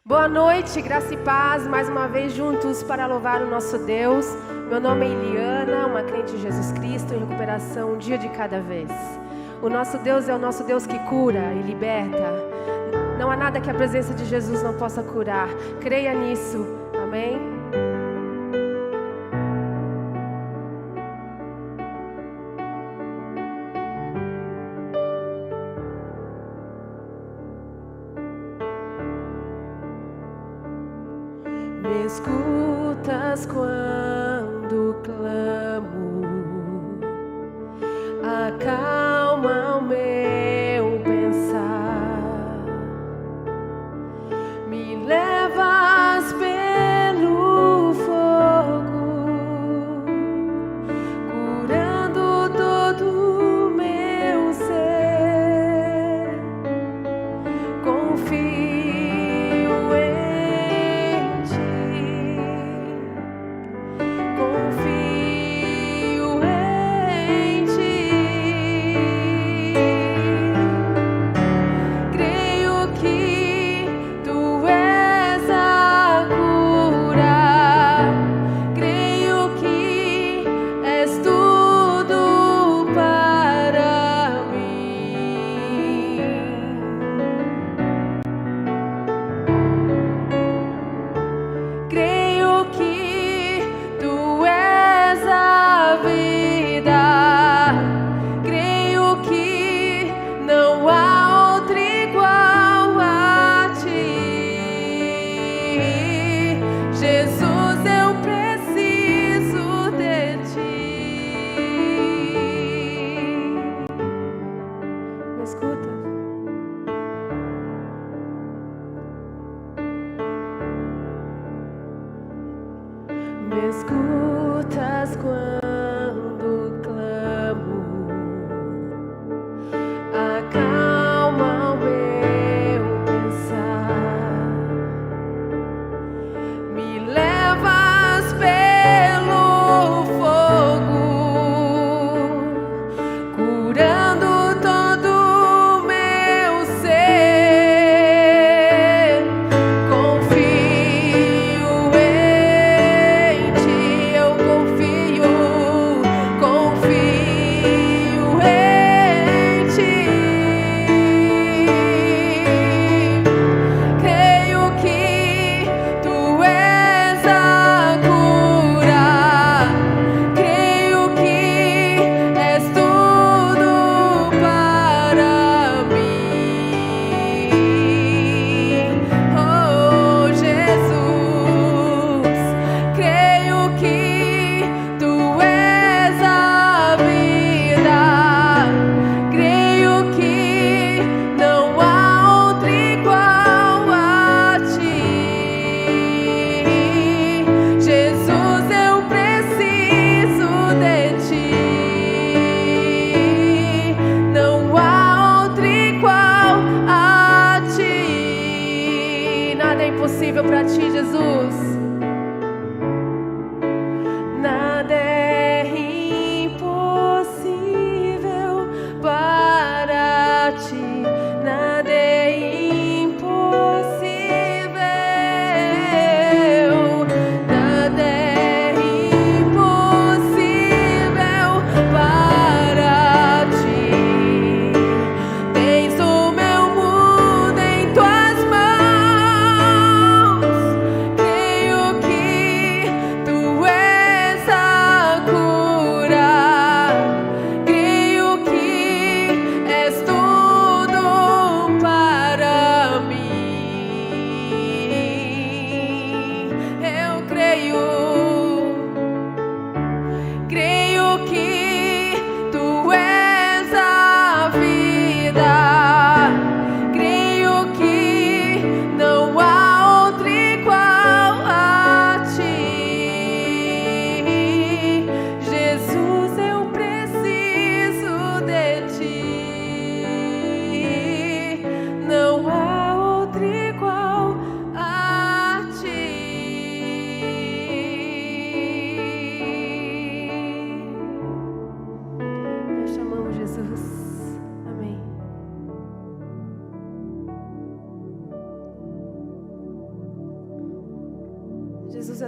Boa noite, graça e paz, mais uma vez juntos para louvar o nosso Deus. Meu nome é Eliana, uma crente em Jesus Cristo, em recuperação um dia de cada vez. O nosso Deus é o nosso Deus que cura e liberta. Não há nada que a presença de Jesus não possa curar. Creia nisso, amém? Me escutas quando clamo, acalma o meu pensar, me levas pelo fogo, curando todo o meu ser. Confio me escutas quando clamo, acalma o meu pensar, me levas pelo fogo, curando todo o meu ser. Confio em ti, eu confio em ti. Creio que tu és a cura, creio que és tudo para mim. Oh Jesus, creio que tu és a vida, creio que não há outro igual a ti. Jesus, eu preciso de ti, não há outro igual a ti. Nada é impossível para ti, Jesus. Nada é impossível para ti, nada é impossível, nada é impossível para ti. Tens o meu mundo em tuas mãos, creio que tu és a cura, creio que és tudo para mim. Eu creio que tu és a vida, creio que não há outro igual a ti. Jesus, eu preciso de ti, não há outro igual a ti.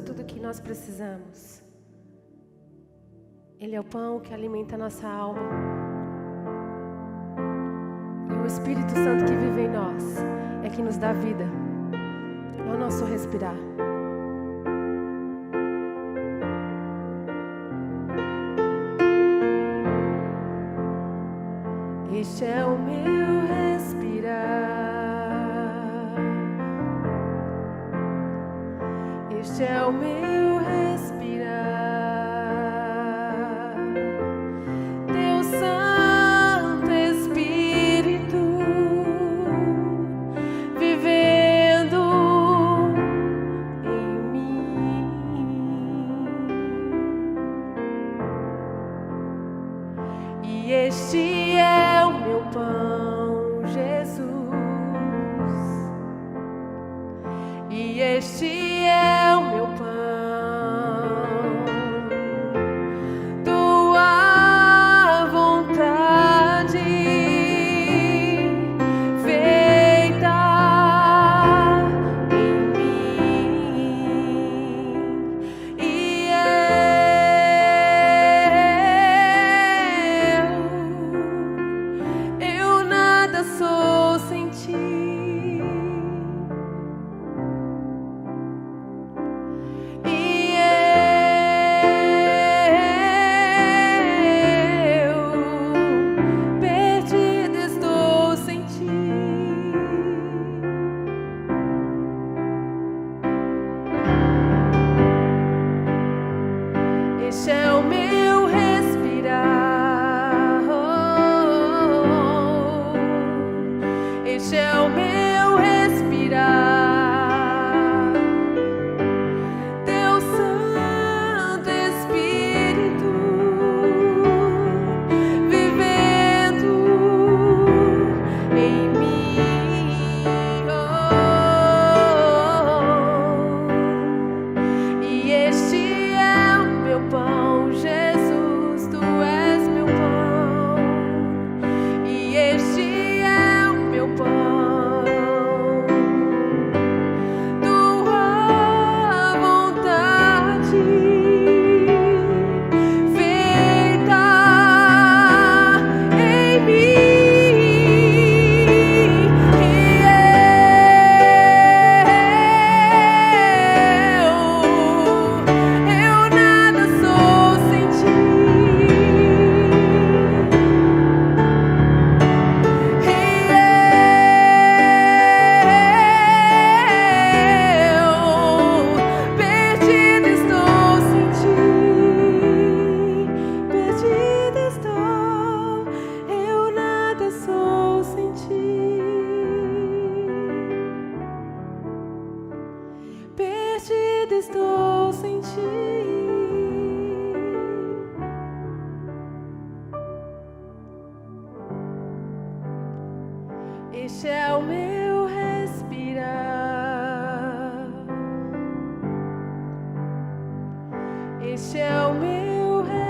é tudo que nós precisamos. Ele é o pão que alimenta a nossa alma. E o Espírito Santo que vive em nós é que nos dá vida. É o nosso respirar. Este é o meu respirar. Este é o meu respirar. Teu Santo Espírito vivendo em mim. E este é o meu pão, Jesus. E este é o meu pão. Tua vontade feita em mim. E eu nada sou sem ti. E eu perdido estou sem ti. Este é o meu respirar. Este é o meu respirar. Teu Santo Espírito vivendo em mim. E este é o meu pão, Jesus, tu és meu pão. E este é o meu pão. Tua vontade feita em mim. E eu nada sou sem ti. Perdido estou sem ti. Perdido estou, eu nada sou sem ti. Perdido estou sem ti. Este é o meu respirar. Este é o meu respirar.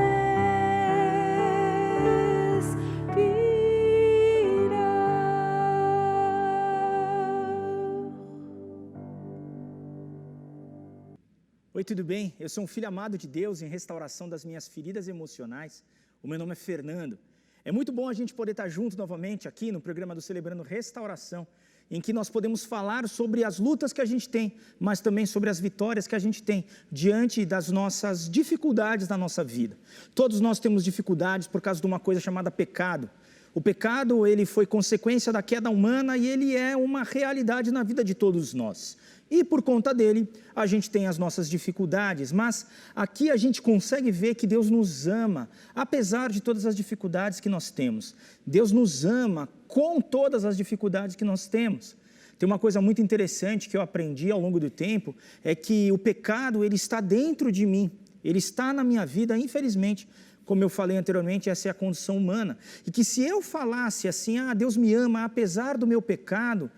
Oi, tudo bem? Eu sou um filho amado de Deus em restauração das minhas feridas emocionais. O meu nome é Fernando. É muito bom a gente poder estar junto novamente aqui no programa do Celebrando Restauração, em que nós podemos falar sobre as lutas que a gente tem, mas também sobre as vitórias que a gente tem diante das nossas dificuldades na nossa vida. Todos nós temos dificuldades por causa de uma coisa chamada pecado. O pecado, ele foi consequência da queda humana e ele é uma realidade na vida de todos nós. E por conta dele, a gente tem as nossas dificuldades, mas aqui a gente consegue ver que Deus nos ama, apesar de todas as dificuldades que nós temos. Deus nos ama com todas as dificuldades que nós temos. Tem uma coisa muito interessante que eu aprendi ao longo do tempo, é que o pecado, ele está dentro de mim, ele está na minha vida, infelizmente. Como eu falei anteriormente, essa é a condição humana. E que se eu falasse assim, Deus me ama apesar do meu pecado,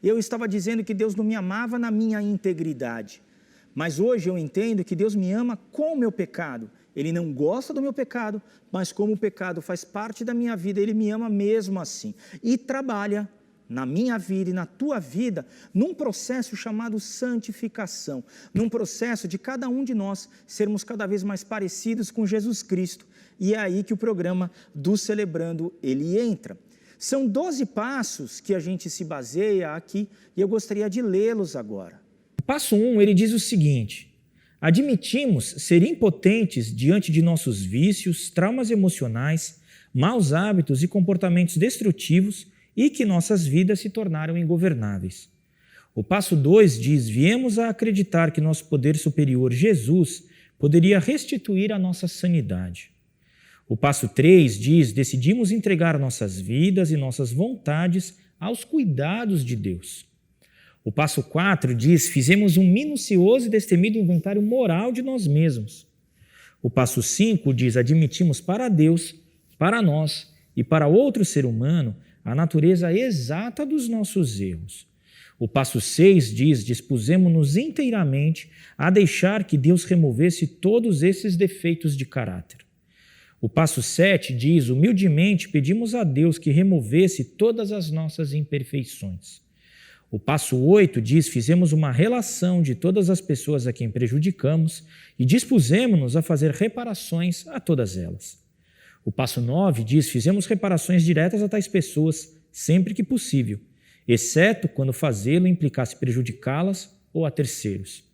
eu estava dizendo que Deus não me amava na minha integridade. Mas hoje eu entendo que Deus me ama com o meu pecado. Ele não gosta do meu pecado, mas como o pecado faz parte da minha vida, Ele me ama mesmo assim. E trabalha na minha vida e na tua vida, num processo chamado santificação, num processo de cada um de nós sermos cada vez mais parecidos com Jesus Cristo. E é aí que o programa do Celebrando, ele entra. São 12 passos que a gente se baseia aqui e eu gostaria de lê-los agora. O passo 1, ele diz o seguinte: admitimos ser impotentes diante de nossos vícios, traumas emocionais, maus hábitos e comportamentos destrutivos e que nossas vidas se tornaram ingovernáveis. O passo 2 diz: viemos a acreditar que nosso poder superior, Jesus, poderia restituir a nossa sanidade. O passo 3 diz: decidimos entregar nossas vidas e nossas vontades aos cuidados de Deus. O passo 4 diz: fizemos um minucioso e destemido inventário moral de nós mesmos. O passo 5 diz: admitimos para Deus, para nós e para outro ser humano a natureza exata dos nossos erros. O passo 6 diz: dispusemo-nos inteiramente a deixar que Deus removesse todos esses defeitos de caráter. O passo 7 diz: humildemente pedimos a Deus que removesse todas as nossas imperfeições. O passo 8 diz: fizemos uma relação de todas as pessoas a quem prejudicamos e dispusemo-nos a fazer reparações a todas elas. O passo 9 diz: fizemos reparações diretas a tais pessoas sempre que possível, exceto quando fazê-lo implicasse prejudicá-las ou a terceiros.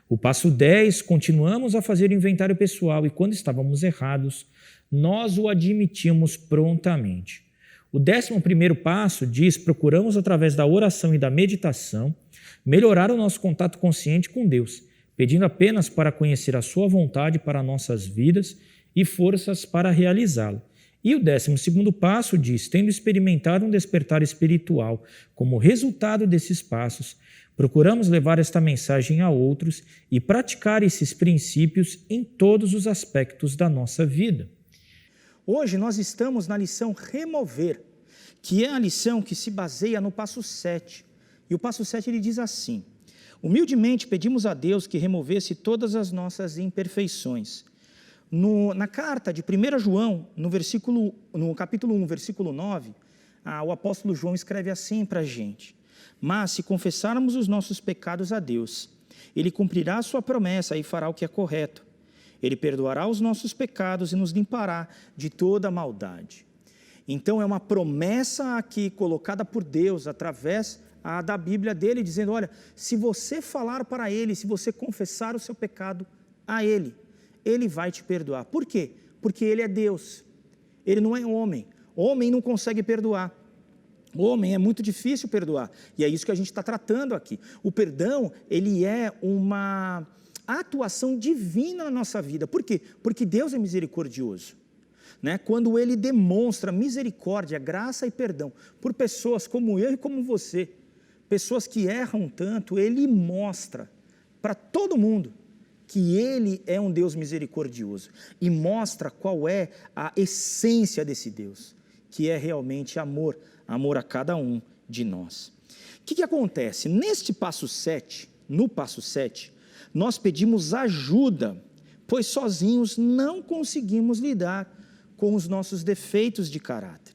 O passo 10, continuamos a fazer o inventário pessoal e quando estávamos errados, nós o admitimos prontamente. O 11º passo diz: procuramos através da oração e da meditação melhorar o nosso contato consciente com Deus, pedindo apenas para conhecer a sua vontade para nossas vidas e forças para realizá-la. E o 12º passo diz: tendo experimentado um despertar espiritual como resultado desses passos, procuramos levar esta mensagem a outros e praticar esses princípios em todos os aspectos da nossa vida. Hoje nós estamos na lição remover, que é a lição que se baseia no passo 7. E o passo 7 ele diz assim: humildemente pedimos a Deus que removesse todas as nossas imperfeições. Na carta de 1 João, no capítulo 1, versículo 9, o apóstolo João escreve assim para a gente: mas se confessarmos os nossos pecados a Deus, Ele cumprirá a sua promessa e fará o que é correto. Ele perdoará os nossos pecados e nos limpará de toda maldade. Então é uma promessa aqui colocada por Deus através da Bíblia dele, dizendo: olha, se você falar para Ele, se você confessar o seu pecado a Ele, Ele vai te perdoar. Por quê? Porque Ele é Deus, Ele não é homem. Homem não consegue perdoar. Homem é muito difícil perdoar. E é isso que a gente está tratando aqui. O perdão, ele é uma atuação divina na nossa vida. Por quê? Porque Deus é misericordioso. Né? Quando Ele demonstra misericórdia, graça e perdão por pessoas como eu e como você, pessoas que erram tanto, Ele mostra para todo mundo que Ele é um Deus misericordioso e mostra qual é a essência desse Deus, que é realmente amor a cada um de nós. O que acontece? Neste passo 7, no passo 7, nós pedimos ajuda, pois sozinhos não conseguimos lidar com os nossos defeitos de caráter.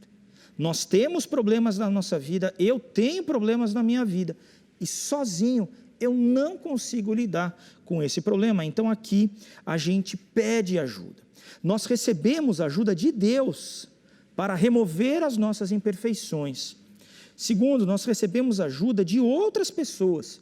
Nós temos problemas na nossa vida, eu tenho problemas na minha vida, e sozinho eu não consigo lidar com esse problema. Então aqui a gente pede ajuda. Nós recebemos a ajuda de Deus para remover as nossas imperfeições. Segundo, nós recebemos ajuda de outras pessoas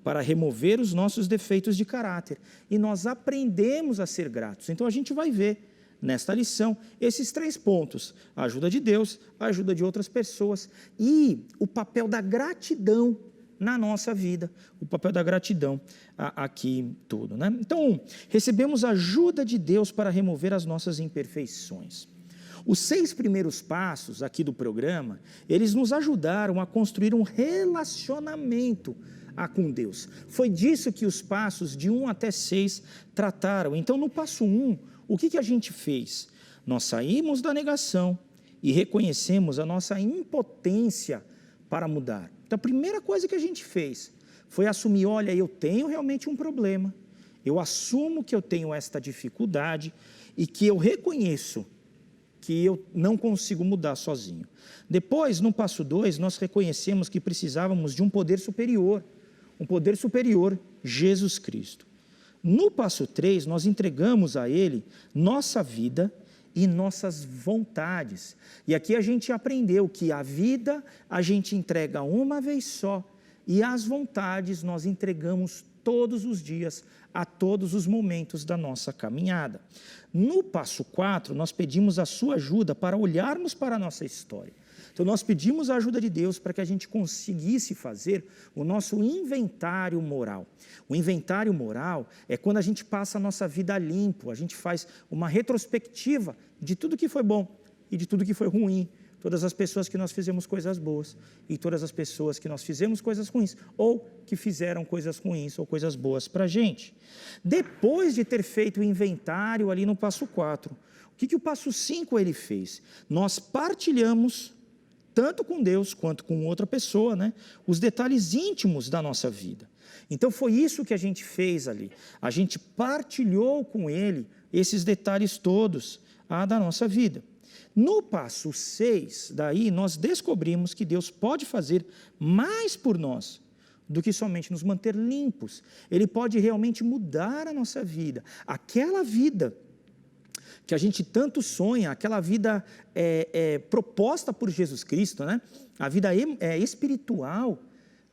para remover os nossos defeitos de caráter. E nós aprendemos a ser gratos. Então a gente vai ver nesta lição esses 3 pontos: a ajuda de Deus, a ajuda de outras pessoas e o papel da gratidão na nossa vida, o papel da gratidão aqui tudo, né? Então, recebemos a ajuda de Deus para remover as nossas imperfeições. Os 6 primeiros passos aqui do programa, eles nos ajudaram a construir um relacionamento com Deus. Foi disso que os passos de 1 até 6 trataram. Então, no passo 1, o que a gente fez? Nós saímos da negação e reconhecemos a nossa impotência para mudar. Então, a primeira coisa que a gente fez foi assumir: olha, eu tenho realmente um problema, eu assumo que eu tenho esta dificuldade e que eu reconheço que eu não consigo mudar sozinho. Depois, no passo 2, nós reconhecemos que precisávamos de um poder superior, Jesus Cristo. No passo 3, nós entregamos a Ele nossa vida e nossas vontades. E aqui a gente aprendeu que a vida a gente entrega uma vez só e as vontades nós entregamos todos os dias, a todos os momentos da nossa caminhada. No passo 4, nós pedimos a sua ajuda para olharmos para a nossa história. Então, nós pedimos a ajuda de Deus para que a gente conseguisse fazer o nosso inventário moral. O inventário moral é quando a gente passa a nossa vida limpo, a gente faz uma retrospectiva de tudo que foi bom e de tudo que foi ruim, todas as pessoas que nós fizemos coisas boas e todas as pessoas que nós fizemos coisas ruins, ou que fizeram coisas ruins ou coisas boas para a gente. Depois de ter feito o inventário ali no passo 4, o que o passo 5 ele fez? Nós partilhamos, tanto com Deus quanto com outra pessoa, né, os detalhes íntimos da nossa vida. Então foi isso que a gente fez ali. A gente partilhou com Ele esses detalhes todos da nossa vida. No passo 6, daí nós descobrimos que Deus pode fazer mais por nós do que somente nos manter limpos. Ele pode realmente mudar a nossa vida. Aquela vida que a gente tanto sonha, aquela vida proposta por Jesus Cristo, né? A vida espiritual,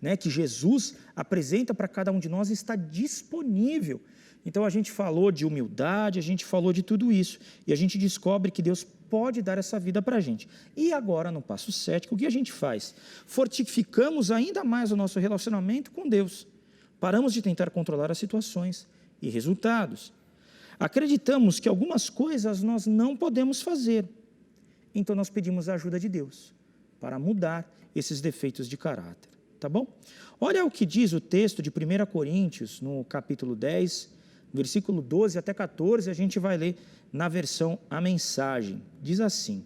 né, que Jesus apresenta para cada um de nós, está disponível. Então a gente falou de humildade, a gente falou de tudo isso, e a gente descobre que Deus pode dar essa vida para a gente. E agora, no passo 7, o que a gente faz? Fortificamos ainda mais o nosso relacionamento com Deus. Paramos de tentar controlar as situações e resultados. Acreditamos que algumas coisas nós não podemos fazer, então nós pedimos a ajuda de Deus para mudar esses defeitos de caráter, tá bom? Olha o que diz o texto de 1 Coríntios, no capítulo 10, versículo 12 até 14, a gente vai ler na versão A Mensagem. Diz assim: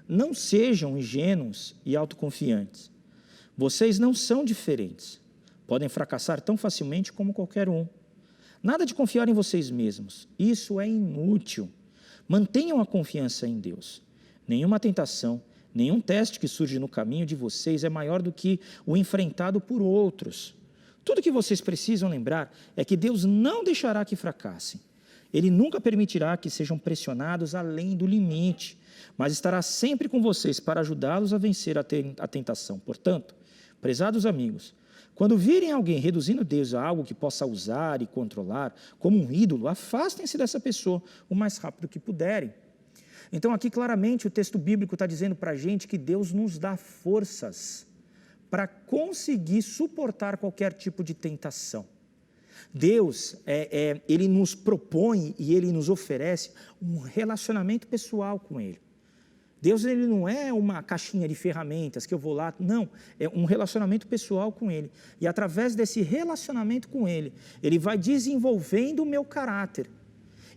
não sejam ingênuos e autoconfiantes, vocês não são diferentes, podem fracassar tão facilmente como qualquer um. Nada de confiar em vocês mesmos, isso é inútil. Mantenham a confiança em Deus. Nenhuma tentação, nenhum teste que surge no caminho de vocês é maior do que o enfrentado por outros. Tudo que vocês precisam lembrar é que Deus não deixará que fracassem. Ele nunca permitirá que sejam pressionados além do limite, mas estará sempre com vocês para ajudá-los a vencer a tentação. Portanto, prezados amigos, quando virem alguém reduzindo Deus a algo que possa usar e controlar, como um ídolo, afastem-se dessa pessoa o mais rápido que puderem. Então aqui claramente o texto bíblico está dizendo para a gente que Deus nos dá forças para conseguir suportar qualquer tipo de tentação. Deus, Ele nos propõe e Ele nos oferece um relacionamento pessoal com Ele. Deus, ele não é uma caixinha de ferramentas que eu vou lá, não, é um relacionamento pessoal com Ele. E através desse relacionamento com Ele, Ele vai desenvolvendo o meu caráter.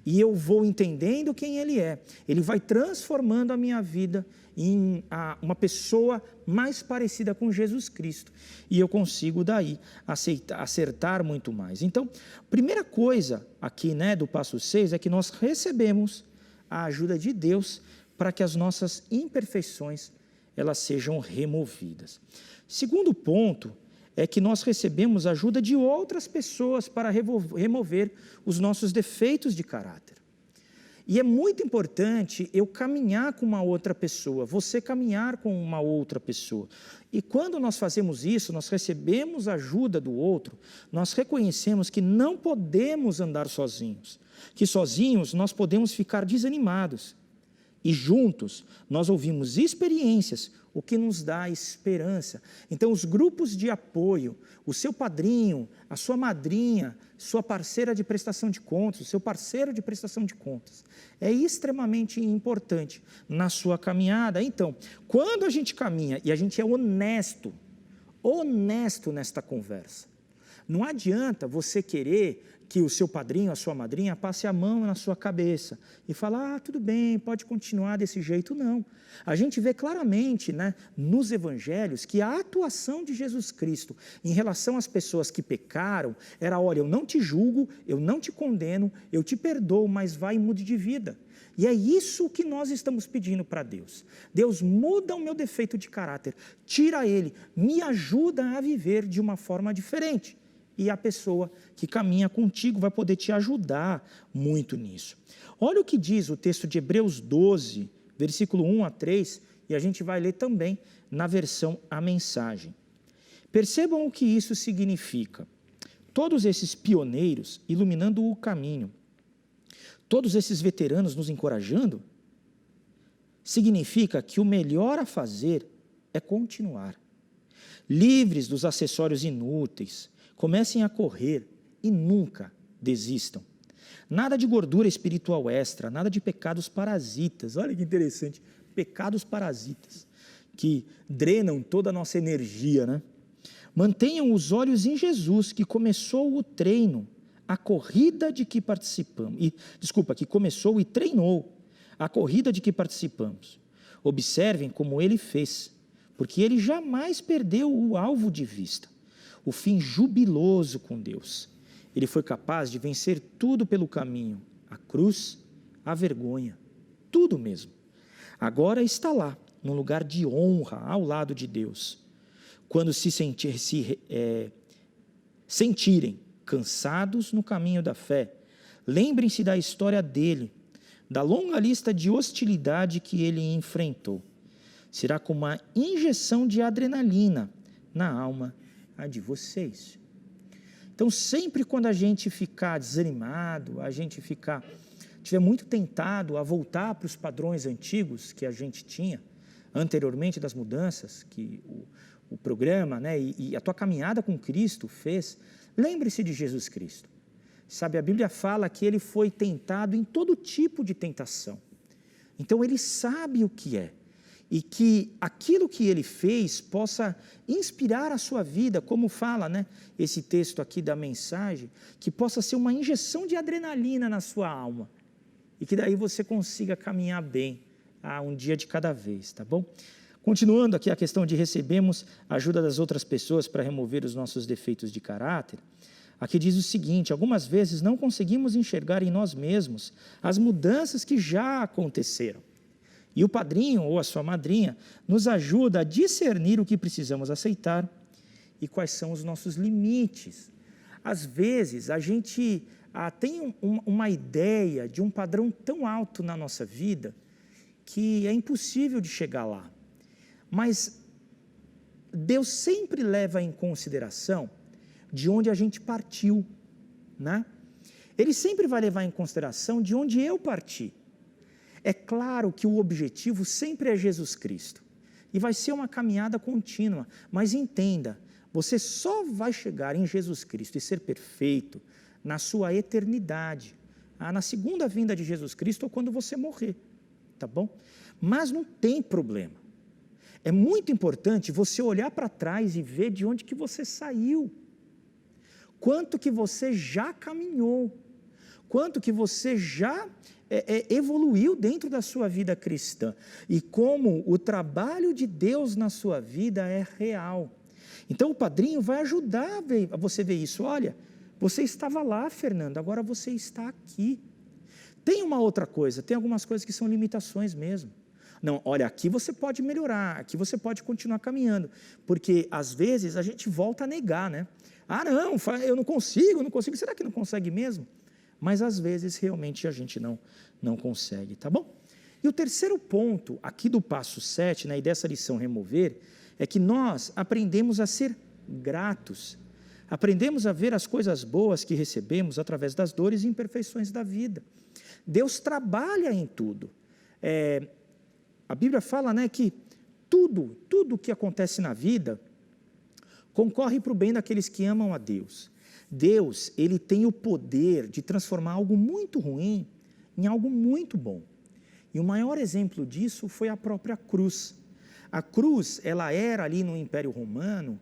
E eu vou entendendo quem Ele é. Ele vai transformando a minha vida em uma pessoa mais parecida com Jesus Cristo. E eu consigo daí acertar muito mais. Então, primeira coisa aqui, né, do passo 6 é que nós recebemos a ajuda de Deus para que as nossas imperfeições elas sejam removidas. Segundo ponto é que nós recebemos a ajuda de outras pessoas para remover os nossos defeitos de caráter. E é muito importante eu caminhar com uma outra pessoa, você caminhar com uma outra pessoa. E quando nós fazemos isso, nós recebemos a ajuda do outro, nós reconhecemos que não podemos andar sozinhos, que sozinhos nós podemos ficar desanimados. E juntos nós ouvimos experiências, o que nos dá esperança. Então os grupos de apoio, o seu padrinho, a sua madrinha, sua parceira de prestação de contas, o seu parceiro de prestação de contas, é extremamente importante na sua caminhada. Então, quando a gente caminha e a gente é honesto nesta conversa, não adianta você querer que o seu padrinho, a sua madrinha, passe a mão na sua cabeça e fale, tudo bem, pode continuar desse jeito. Não. A gente vê claramente, né, nos evangelhos que a atuação de Jesus Cristo em relação às pessoas que pecaram era, olha, eu não te julgo, eu não te condeno, eu te perdoo, mas vai e mude de vida. E é isso que nós estamos pedindo para Deus. Deus, muda o meu defeito de caráter, tira ele, me ajuda a viver de uma forma diferente. E a pessoa que caminha contigo vai poder te ajudar muito nisso. Olha o que diz o texto de Hebreus 12, versículo 1 a 3, e a gente vai ler também na versão A Mensagem. Percebam o que isso significa. Todos esses pioneiros iluminando o caminho, todos esses veteranos nos encorajando, significa que o melhor a fazer é continuar. Livres dos acessórios inúteis, comecem a correr e nunca desistam. Nada de gordura espiritual extra, nada de pecados parasitas. Olha que interessante, pecados parasitas, que drenam toda a nossa energia, né? Mantenham os olhos em Jesus, que começou o treino, a corrida de que participamos. Que começou e treinou a corrida de que participamos. Observem como ele fez, porque ele jamais perdeu o alvo de vista. O fim jubiloso com Deus. Ele foi capaz de vencer tudo pelo caminho, a cruz, a vergonha, tudo mesmo. Agora está lá, num lugar de honra, ao lado de Deus. Quando se sentirem cansados no caminho da fé, lembrem-se da história dele, da longa lista de hostilidade que ele enfrentou. Será como uma injeção de adrenalina na alma a de vocês. Então, sempre quando a gente ficar desanimado, a gente tiver muito tentado a voltar para os padrões antigos que a gente tinha, anteriormente das mudanças que o programa, né, e a tua caminhada com Cristo fez, lembre-se de Jesus Cristo. Sabe, a Bíblia fala que ele foi tentado em todo tipo de tentação. Então, ele sabe o que é. E que aquilo que ele fez possa inspirar a sua vida, como fala, né, esse texto aqui da mensagem, que possa ser uma injeção de adrenalina na sua alma, e que daí você consiga caminhar bem, um dia de cada vez, tá bom? Continuando aqui a questão de recebemos a ajuda das outras pessoas para remover os nossos defeitos de caráter, aqui diz o seguinte: algumas vezes não conseguimos enxergar em nós mesmos as mudanças que já aconteceram. E o padrinho ou a sua madrinha nos ajuda a discernir o que precisamos aceitar e quais são os nossos limites. Às vezes, a gente tem uma ideia de um padrão tão alto na nossa vida que é impossível de chegar lá. Mas Deus sempre leva em consideração de onde a gente partiu, né? Ele sempre vai levar em consideração de onde eu parti. É claro que o objetivo sempre é Jesus Cristo, e vai ser uma caminhada contínua, mas entenda, você só vai chegar em Jesus Cristo e ser perfeito na sua eternidade, na segunda vinda de Jesus Cristo ou quando você morrer, tá bom? Mas não tem problema, é muito importante você olhar para trás e ver de onde que você saiu, quanto que você já caminhou, quanto que você já evoluiu dentro da sua vida cristã e como o trabalho de Deus na sua vida é real. Então o padrinho vai ajudar a você ver isso. Olha, você estava lá, Fernando, agora você está aqui. Tem uma outra coisa, tem algumas coisas que são limitações mesmo. Não, olha, aqui você pode melhorar, aqui você pode continuar caminhando, porque às vezes a gente volta a negar, né? Não, eu não consigo, será que não consegue mesmo? Mas às vezes realmente a gente não consegue, tá bom? E o terceiro ponto aqui do passo 7, né, e dessa lição remover, é que nós aprendemos a ser gratos, aprendemos a ver as coisas boas que recebemos através das dores e imperfeições da vida. Deus trabalha em tudo. A Bíblia fala, né, que tudo que acontece na vida concorre para o bem daqueles que amam a Deus. Deus, ele tem o poder de transformar algo muito ruim em algo muito bom. E o maior exemplo disso foi a própria cruz. A cruz, ela era ali no Império Romano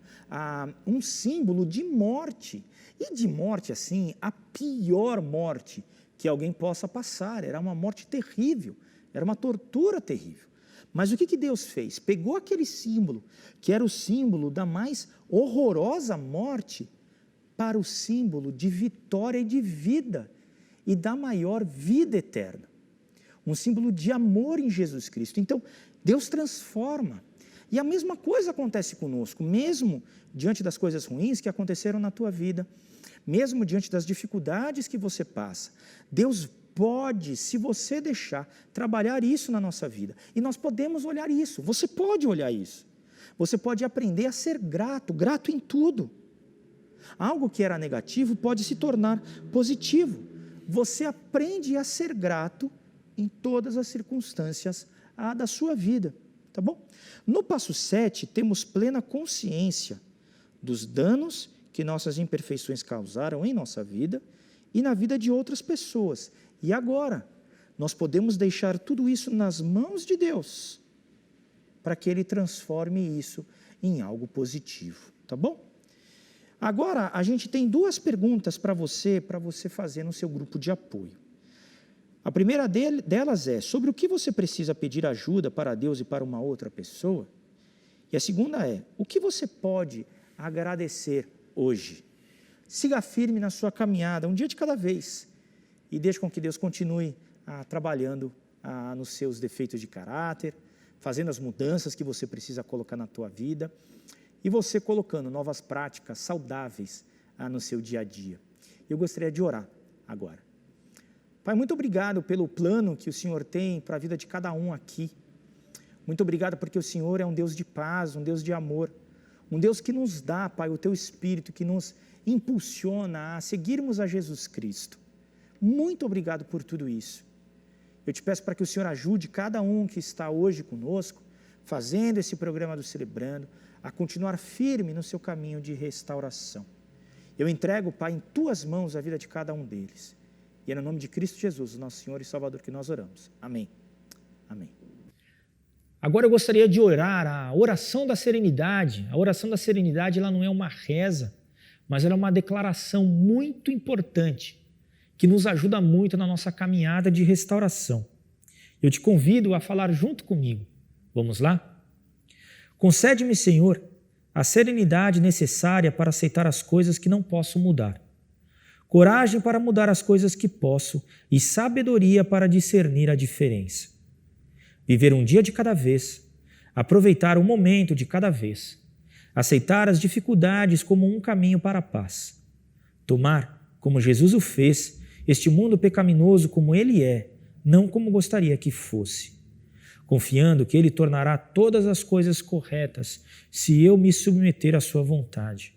um símbolo de morte. E de morte, assim, a pior morte que alguém possa passar. Era uma morte terrível, era uma tortura terrível. Mas o que Deus fez? Pegou aquele símbolo, que era o símbolo da mais horrorosa morte, para o símbolo de vitória e de vida, e da maior vida eterna. Um símbolo de amor em Jesus Cristo. Então, Deus transforma. E a mesma coisa acontece conosco, mesmo diante das coisas ruins que aconteceram na tua vida, mesmo diante das dificuldades que você passa. Deus pode, se você deixar, trabalhar isso na nossa vida. E nós podemos olhar isso, você pode olhar isso. Você pode aprender a ser grato, grato em tudo. Algo que era negativo pode se tornar positivo. Você aprende a ser grato em todas as circunstâncias da sua vida, tá bom? No passo 7, temos plena consciência dos danos que nossas imperfeições causaram em nossa vida e na vida de outras pessoas. E agora, nós podemos deixar tudo isso nas mãos de Deus, para que Ele transforme isso em algo positivo, tá bom? Agora, a gente tem 2 perguntas para você fazer no seu grupo de apoio. A primeira delas é, sobre o que você precisa pedir ajuda para Deus e para uma outra pessoa? E a segunda é, o que você pode agradecer hoje? Siga firme na sua caminhada, um dia de cada vez, e deixe com que Deus continue trabalhando nos seus defeitos de caráter, fazendo as mudanças que você precisa colocar na tua vida, e você colocando novas práticas saudáveis no seu dia a dia. Eu gostaria de orar agora. Pai, muito obrigado pelo plano que o Senhor tem para a vida de cada um aqui. Muito obrigado porque o Senhor é um Deus de paz, um Deus de amor, um Deus que nos dá, Pai, o Teu Espírito, que nos impulsiona a seguirmos a Jesus Cristo. Muito obrigado por tudo isso. Eu te peço para que o Senhor ajude cada um que está hoje conosco, fazendo esse programa do Celebrando, a continuar firme no seu caminho de restauração. Eu entrego, Pai, em Tuas mãos a vida de cada um deles. E é no nome de Cristo Jesus, nosso Senhor e Salvador, que nós oramos. Amém. Amém. Agora eu gostaria de orar a oração da serenidade. A oração da serenidade, ela não é uma reza, mas ela é uma declaração muito importante, que nos ajuda muito na nossa caminhada de restauração. Eu te convido a falar junto comigo. Vamos lá? Concede-me, Senhor, a serenidade necessária para aceitar as coisas que não posso mudar, coragem para mudar as coisas que posso e sabedoria para discernir a diferença. Viver um dia de cada vez, aproveitar um momento de cada vez, aceitar as dificuldades como um caminho para a paz, tomar, como Jesus o fez, este mundo pecaminoso como ele é, não como gostaria que fosse, confiando que Ele tornará todas as coisas corretas se eu me submeter à sua vontade.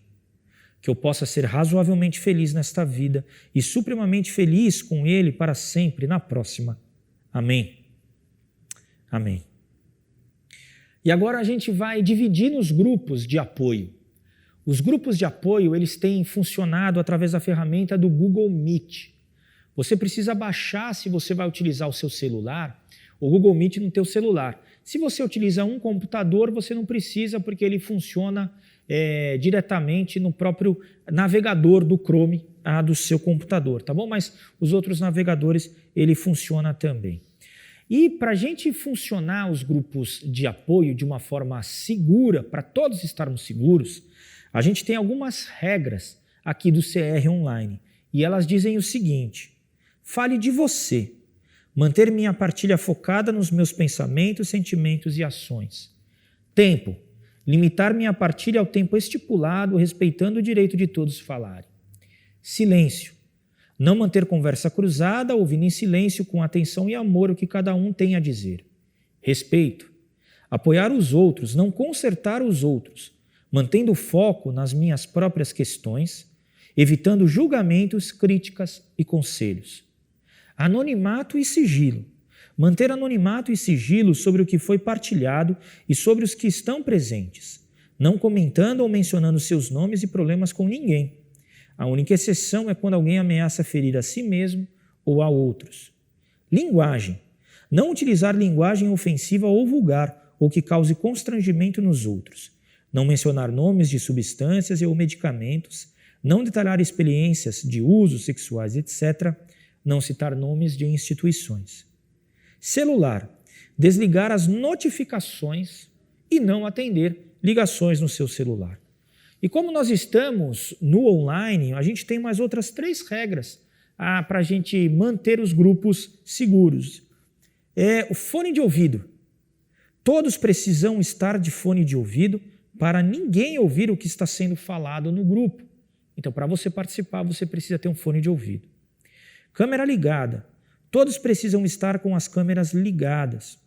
Que eu possa ser razoavelmente feliz nesta vida e supremamente feliz com Ele para sempre na próxima. Amém. Amém. E agora a gente vai dividir nos grupos de apoio. Os grupos de apoio, eles têm funcionado através da ferramenta do Google Meet. Você precisa baixar, se você vai utilizar o seu celular, o Google Meet no teu celular. Se você utiliza um computador, você não precisa, porque ele funciona diretamente no próprio navegador do Chrome do seu computador, tá bom? Mas os outros navegadores, ele funciona também. E para a gente funcionar os grupos de apoio de uma forma segura, para todos estarmos seguros, a gente tem algumas regras aqui do CR Online. E elas dizem o seguinte: fale de você. Manter minha partilha focada nos meus pensamentos, sentimentos e ações. Tempo. Limitar minha partilha ao tempo estipulado, respeitando o direito de todos falarem. Silêncio. Não manter conversa cruzada, ouvindo em silêncio com atenção e amor o que cada um tem a dizer. Respeito. Apoiar os outros, não consertar os outros, mantendo o foco nas minhas próprias questões, evitando julgamentos, críticas e conselhos. Anonimato e sigilo. Manter anonimato e sigilo sobre o que foi partilhado e sobre os que estão presentes, não comentando ou mencionando seus nomes e problemas com ninguém. A única exceção é quando alguém ameaça ferir a si mesmo ou a outros. Linguagem. Não utilizar linguagem ofensiva ou vulgar, ou que cause constrangimento nos outros. Não mencionar nomes de substâncias ou medicamentos, não detalhar experiências de usos sexuais, etc. Não citar nomes de instituições. Celular. Desligar as notificações e não atender ligações no seu celular. E como nós estamos no online, a gente tem mais outras 3 regras para a gente manter os grupos seguros. O fone de ouvido. Todos precisam estar de fone de ouvido para ninguém ouvir o que está sendo falado no grupo. Então, para você participar, você precisa ter um fone de ouvido. Câmera ligada. Todos precisam estar com as câmeras ligadas.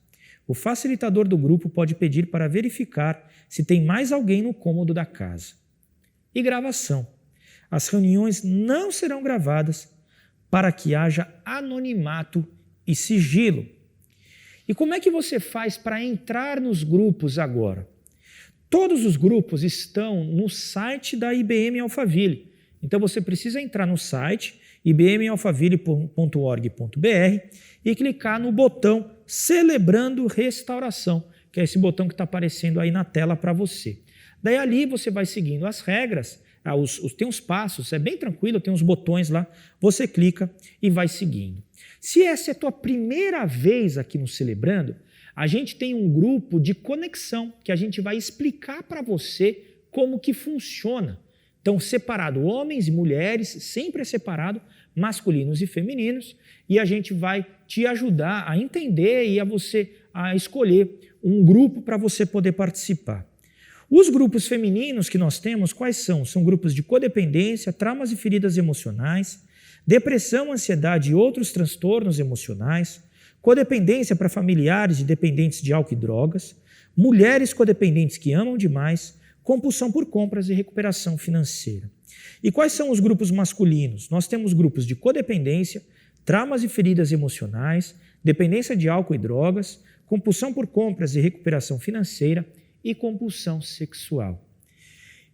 O facilitador do grupo pode pedir para verificar se tem mais alguém no cômodo da casa. E gravação. As reuniões não serão gravadas para que haja anonimato e sigilo. E como é que você faz para entrar nos grupos agora? Todos os grupos estão no site da IBM Alphaville. Então você precisa entrar no site ibmalphaville.org.br e clicar no botão Celebrando Restauração, que é esse botão que está aparecendo aí na tela para você. Daí ali você vai seguindo as regras, tem uns passos, é bem tranquilo, tem uns botões lá, você clica e vai seguindo. Se essa é a tua primeira vez aqui no Celebrando, a gente tem um grupo de conexão que a gente vai explicar para você como que funciona. Então, separado homens e mulheres, sempre é separado, masculinos e femininos, e a gente vai te ajudar a entender e a escolher um grupo para você poder participar. Os grupos femininos que nós temos, quais são? São grupos de codependência, traumas e feridas emocionais, depressão, ansiedade e outros transtornos emocionais, codependência para familiares de dependentes de álcool e drogas, mulheres codependentes que amam demais, compulsão por compras e recuperação financeira. E quais são os grupos masculinos? Nós temos grupos de codependência, traumas e feridas emocionais, dependência de álcool e drogas, compulsão por compras e recuperação financeira e compulsão sexual.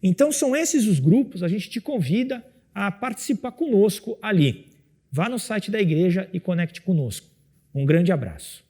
Então são esses os grupos, a gente te convida a participar conosco ali. Vá no site da igreja e conecte conosco. Um grande abraço.